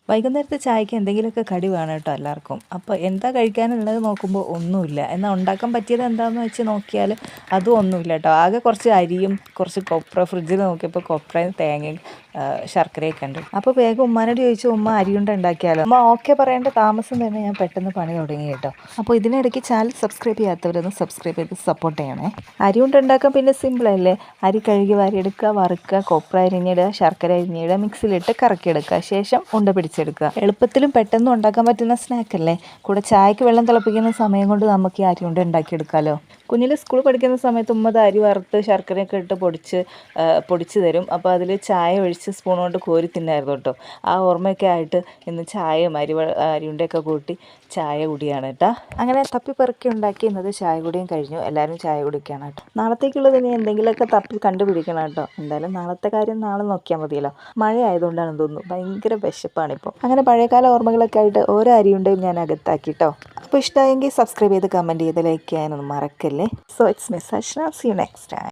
വൈകുന്നേരത്തെ ചായക്ക് എന്തെങ്കിലുമൊക്കെ കടി വേണം കേട്ടോ എല്ലാവർക്കും. അപ്പോൾ എന്താ കഴിക്കാനുള്ളത് നോക്കുമ്പോൾ ഒന്നുമില്ല. എന്നാൽ ഉണ്ടാക്കാൻ പറ്റിയത് എന്താണെന്ന് വെച്ച് നോക്കിയാൽ അതും ഒന്നുമില്ല കേട്ടോ. ആകെ കുറച്ച് അരിയും കുറച്ച് കൊപ്ര, ഫ്രിഡ്ജിൽ നോക്കിയപ്പോൾ കൊപ്രയും തേങ്ങയും ശർക്കരയൊക്കെ ഉണ്ട്. അപ്പോൾ വേഗം ഉമ്മാനോട് ചോദിച്ചു, ഉമ്മ അരിയുണ്ട ഉണ്ടാക്കിയാലോ. ഉമ്മ ഓക്കെ പറയേണ്ട താമസം തന്നെ ഞാൻ പെട്ടെന്ന് പണി തുടങ്ങി കേട്ടോ. അപ്പോൾ ഇതിനിടയ്ക്ക് ചാനൽ സബ്സ്ക്രൈബ് ചെയ്യാത്തവരൊന്ന് സബ്സ്ക്രൈബ് ചെയ്ത് സപ്പോർട്ട് ചെയ്യണേ. അരിയുണ്ട ഉണ്ടാക്കാൻ പിന്നെ സിമ്പിളല്ലേ. അരി കഴുകി വാരിയെടുക്കുക, വറുക്കുക, കൊപ്ര അരിഞ്ഞിടുക, ശർക്കര അരിഞ്ഞിടുക, മിക്സിയിലിട്ട് കറക്കിയെടുക്കുക, ശേഷം ഉണ്ട പിടിച്ചെടുക്കുക. എളുപ്പത്തിലും പെട്ടെന്ന് ഉണ്ടാക്കാൻ പറ്റുന്ന സ്നാക്കല്ലേ. കൂടെ ചായക്ക് വെള്ളം തിളപ്പിക്കുന്ന സമയം കൊണ്ട് നമുക്ക് ഈ അരിയുണ്ട ഉണ്ടാക്കിയെടുക്കാമല്ലോ. കുഞ്ഞിൽ സ്കൂൾ പഠിക്കുന്ന സമയത്ത് ഉമ്മത് അരി വറുത്ത് ശർക്കരയൊക്കെ ഇട്ട് പൊടിച്ച് തരും. അപ്പോൾ അതിൽ ചായ ഒഴിച്ച് സ്പൂൺ കൊണ്ട് കോരി തിന്നായിരുന്നു കേട്ടോ. ആ ഓർമ്മയൊക്കെ ആയിട്ട് ഇന്ന് ചായയും അരിയുണ്ടയൊക്കെ കൂട്ടി ചായ കുടിയാണ് കേട്ടോ. അങ്ങനെ തപ്പിപ്പെറുക്കി ഉണ്ടാക്കി ഇന്നത് ചായ കുടിയും കഴിഞ്ഞു. എല്ലാവരും ചായ കുടിക്കുകയാണ് കേട്ടോ. നാളത്തേക്കുള്ളത് ഇനി എന്തെങ്കിലുമൊക്കെ തപ്പി കണ്ടുപിടിക്കണം കേട്ടോ. എന്തായാലും നാളത്തെ കാര്യം നാളെ നോക്കിയാൽ മതിയല്ലോ. മഴ ആയതുകൊണ്ടാണെന്ന് തോന്നുന്നു ഭയങ്കര വിശപ്പാണിപ്പോൾ. അങ്ങനെ പഴയകാല ഓർമ്മകളൊക്കെ ആയിട്ട് ഓരോ അരിയുണ്ടയും ഞാൻ അകത്താക്കി കേട്ടോ. അപ്പോൾ ഇഷ്ടമായെങ്കിൽ സബ്സ്ക്രൈബ് ചെയ്ത് കമൻറ്റ് ചെയ്ത് ലൈക്ക് ചെയ്യാനൊന്നും മറക്കല്ലേ. So it's me Sajna. See you next time.